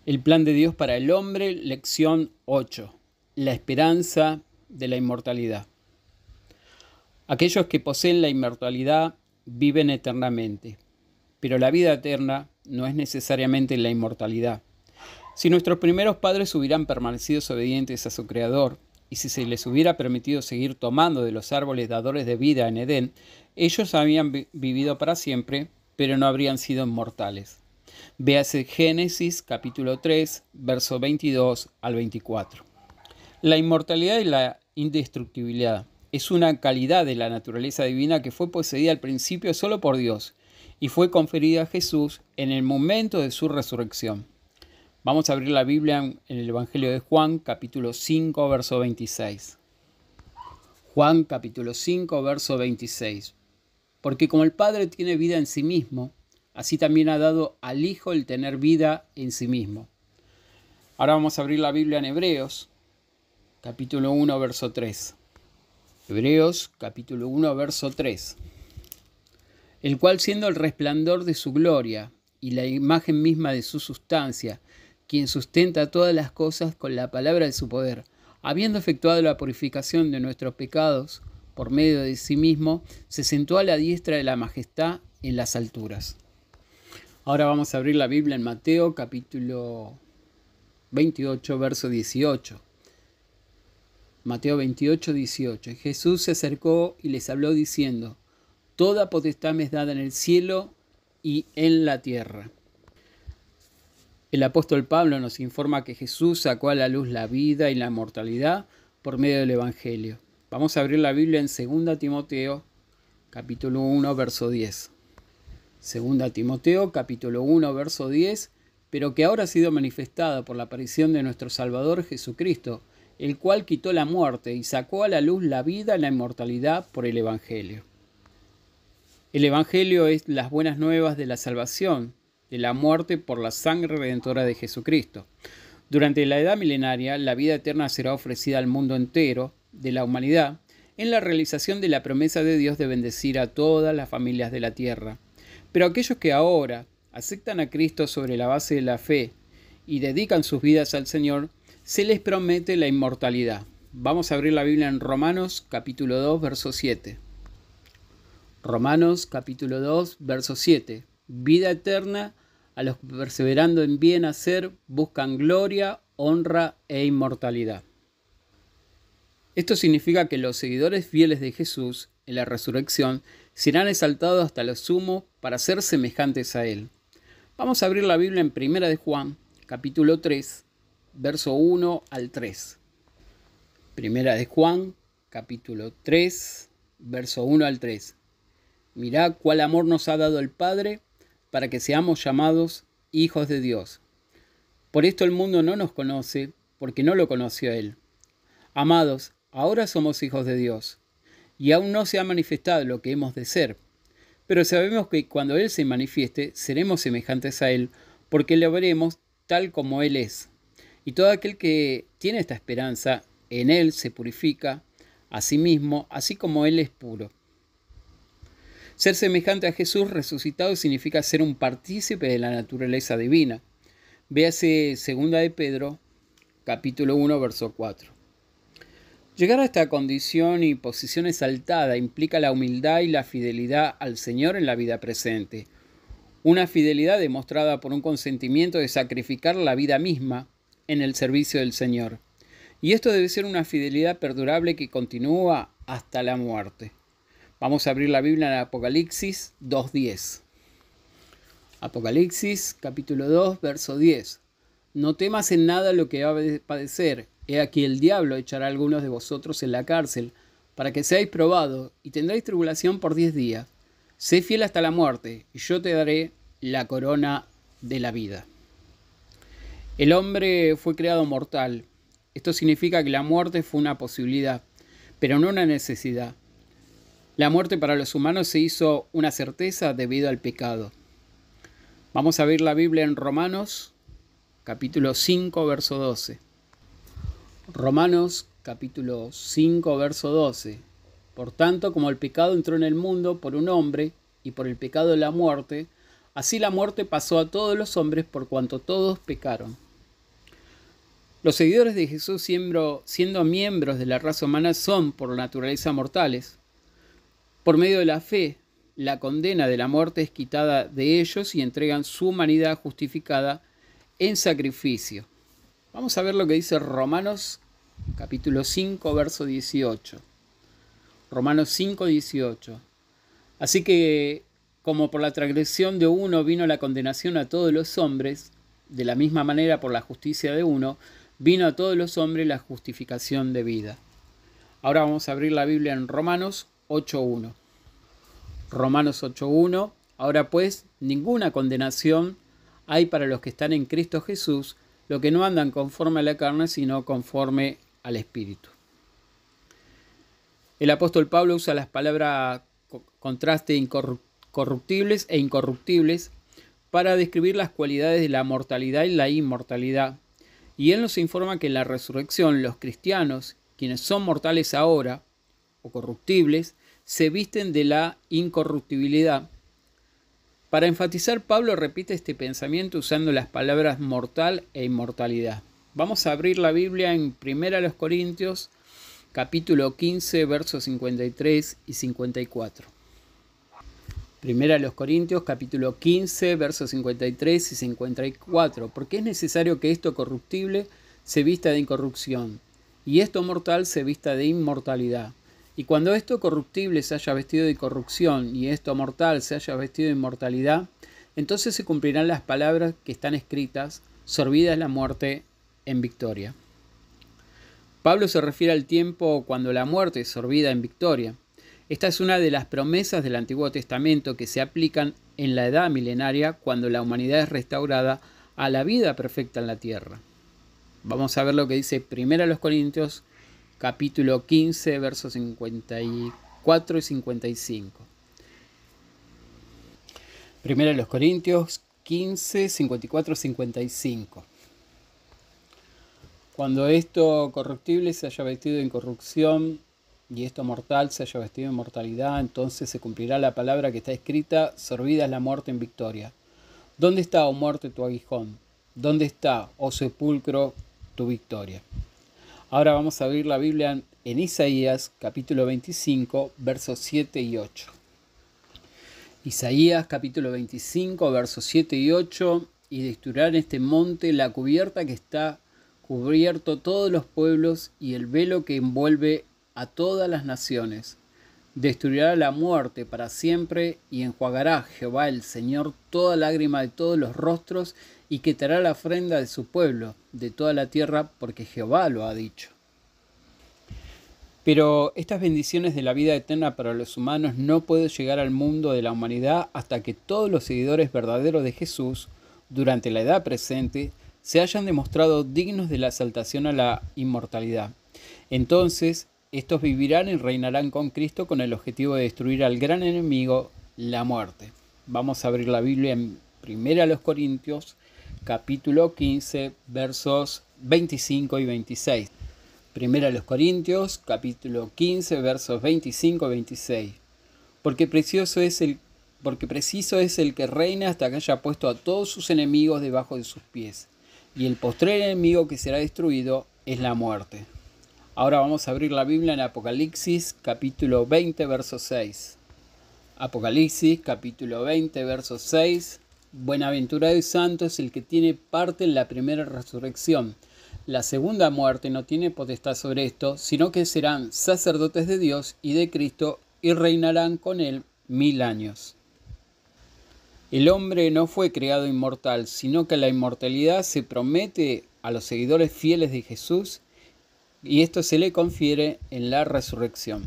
El plan de Dios para el hombre, lección 8. La esperanza de la inmortalidad. Aquellos que poseen la inmortalidad viven eternamente, pero la vida eterna no es necesariamente la inmortalidad. Si nuestros primeros padres hubieran permanecido obedientes a su Creador, y si se les hubiera permitido seguir tomando de los árboles dadores de vida en Edén, ellos habían vivido para siempre, pero no habrían sido inmortales. Véase Génesis capítulo 3, verso 22 al 24. La inmortalidad y la indestructibilidad es una calidad de la naturaleza divina que fue poseída al principio solo por Dios y fue conferida a Jesús en el momento de su resurrección. Vamos a abrir la Biblia en el Evangelio de Juan, capítulo 5, verso 26. Juan, capítulo 5, verso 26. Porque como el Padre tiene vida en sí mismo, así también ha dado al Hijo el tener vida en sí mismo. Ahora vamos a abrir la Biblia en Hebreos, capítulo 1, verso 3. Hebreos, capítulo 1, verso 3. El cual, siendo el resplandor de su gloria y la imagen misma de su sustancia, quien sustenta todas las cosas con la palabra de su poder, habiendo efectuado la purificación de nuestros pecados por medio de sí mismo, se sentó a la diestra de la majestad en las alturas. Ahora vamos a abrir la Biblia en Mateo, capítulo 28, verso 18. Mateo 28, 18. Jesús se acercó y les habló diciendo: Toda potestad me es dada en el cielo y en la tierra. El apóstol Pablo nos informa que Jesús sacó a la luz la vida y la mortalidad por medio del Evangelio. Vamos a abrir la Biblia en 2 Timoteo, capítulo 1, verso 10. 2 Timoteo, capítulo 1, verso 10, pero que ahora ha sido manifestada por la aparición de nuestro Salvador Jesucristo, el cual quitó la muerte y sacó a la luz la vida y la inmortalidad por el Evangelio. El Evangelio es las buenas nuevas de la salvación, de la muerte por la sangre redentora de Jesucristo. Durante la edad milenaria, la vida eterna será ofrecida al mundo entero de la humanidad en la realización de la promesa de Dios de bendecir a todas las familias de la tierra. Pero aquellos que ahora aceptan a Cristo sobre la base de la fe y dedican sus vidas al Señor, se les promete la inmortalidad. Vamos a abrir la Biblia en Romanos capítulo 2, verso 7. Romanos capítulo 2, verso 7. Vida eterna a los que perseverando en bien hacer buscan gloria, honra e inmortalidad. Esto significa que los seguidores fieles de Jesús en la resurrección serán exaltados hasta lo sumo para ser semejantes a Él. Vamos a abrir la Biblia en 1 de Juan, capítulo 3, verso 1 al 3. 1 de Juan, capítulo 3, verso 1 al 3. Mirá cuál amor nos ha dado el Padre para que seamos llamados hijos de Dios. Por esto el mundo no nos conoce, porque no lo conoció a Él. Amados, ahora somos hijos de Dios, y aún no se ha manifestado lo que hemos de ser. Pero sabemos que cuando Él se manifieste, seremos semejantes a Él, porque lo veremos tal como Él es. Y todo aquel que tiene esta esperanza, en Él se purifica a sí mismo, así como Él es puro. Ser semejante a Jesús resucitado significa ser un partícipe de la naturaleza divina. Véase 2 de Pedro, capítulo 1, verso 4. Llegar a esta condición y posición exaltada implica la humildad y la fidelidad al Señor en la vida presente. Una fidelidad demostrada por un consentimiento de sacrificar la vida misma en el servicio del Señor. Y esto debe ser una fidelidad perdurable que continúa hasta la muerte. Vamos a abrir la Biblia en Apocalipsis 2.10. Apocalipsis capítulo 2, verso 10. No temas en nada lo que ha de padecer. He aquí el diablo echará a algunos de vosotros en la cárcel, para que seáis probados, y tendréis tribulación por 10 días. Sé fiel hasta la muerte, y yo te daré la corona de la vida. El hombre fue creado mortal. Esto significa que la muerte fue una posibilidad, pero no una necesidad. La muerte para los humanos se hizo una certeza debido al pecado. Vamos a ver la Biblia en Romanos, capítulo 5, verso 12. Romanos, capítulo 5, verso 12. Por tanto, como el pecado entró en el mundo por un hombre, y por el pecado la muerte, así la muerte pasó a todos los hombres por cuanto todos pecaron. Los seguidores de Jesús, siendo miembros de la raza humana, son por naturaleza mortales. Por medio de la fe, la condena de la muerte es quitada de ellos y entregan su humanidad justificada en sacrificio. Vamos a ver lo que dice Romanos capítulo 5, verso 18. Romanos 5, 18. Así que, como por la transgresión de uno vino la condenación a todos los hombres, de la misma manera por la justicia de uno, vino a todos los hombres la justificación de vida. Ahora vamos a abrir la Biblia en Romanos 8.1. Romanos 8.1. Ahora pues, ninguna condenación hay para los que están en Cristo Jesús, los que no andan conforme a la carne, sino conforme al Espíritu. El apóstol Pablo usa las palabras contraste corruptibles e incorruptibles para describir las cualidades de la mortalidad y la inmortalidad. Y él nos informa que en la resurrección los cristianos, quienes son mortales ahora, o corruptibles, se visten de la incorruptibilidad. Para enfatizar, Pablo repite este pensamiento usando las palabras mortal e inmortalidad. Vamos a abrir la Biblia en 1 Corintios, capítulo 15, versos 53 y 54. 1 Corintios, capítulo 15, versos 53 y 54. Porque es necesario que esto corruptible se vista de incorrupción, y esto mortal se vista de inmortalidad. Y cuando esto corruptible se haya vestido de incorrupción, y esto mortal se haya vestido de inmortalidad, entonces se cumplirán las palabras que están escritas: sorbida es la muerte en victoria. Pablo se refiere al tiempo cuando la muerte es sorbida en victoria. Esta es una de las promesas del Antiguo Testamento que se aplican en la edad milenaria, cuando la humanidad es restaurada a la vida perfecta en la tierra. Vamos a ver lo que dice 1 Corintios, capítulo 15, versos 54 y 55. 1 Corintios 15, 54 y 55. Cuando esto corruptible se haya vestido de incorrupción, y esto mortal se haya vestido de inmortalidad, entonces se cumplirá la palabra que está escrita: sorbida es la muerte en victoria. ¿Dónde está, oh muerte, tu aguijón? ¿Dónde está, oh sepulcro, tu victoria? Ahora vamos a abrir la Biblia en Isaías, capítulo 25, versos 7 y 8. Isaías, capítulo 25, versos 7 y 8. Y destruirá en este monte la cubierta que está cubierto todos los pueblos, y el velo que envuelve a todas las naciones. Destruirá la muerte para siempre, y enjuagará Jehová el Señor toda lágrima de todos los rostros, y quitará la ofrenda de su pueblo, de toda la tierra, porque Jehová lo ha dicho. Pero estas bendiciones de la vida eterna para los humanos no pueden llegar al mundo de la humanidad hasta que todos los seguidores verdaderos de Jesús, durante la edad presente, se hayan demostrado dignos de la exaltación a la inmortalidad. Entonces, estos vivirán y reinarán con Cristo con el objetivo de destruir al gran enemigo, la muerte. Vamos a abrir la Biblia en 1 Corintios, capítulo 15, versos 25 y 26. 1 Corintios, capítulo 15, versos 25 y 26. Porque preciso es el que reina hasta que haya puesto a todos sus enemigos debajo de sus pies. Y el postrer enemigo que será destruido es la muerte. Ahora vamos a abrir la Biblia en Apocalipsis, capítulo 20, verso 6. Apocalipsis, capítulo 20, verso 6. Buenaventurado y santo es el que tiene parte en la primera resurrección. La segunda muerte no tiene potestad sobre esto, sino que serán sacerdotes de Dios y de Cristo, y reinarán con él 1000 años. El hombre no fue creado inmortal, sino que la inmortalidad se promete a los seguidores fieles de Jesús, y esto se le confiere en la resurrección.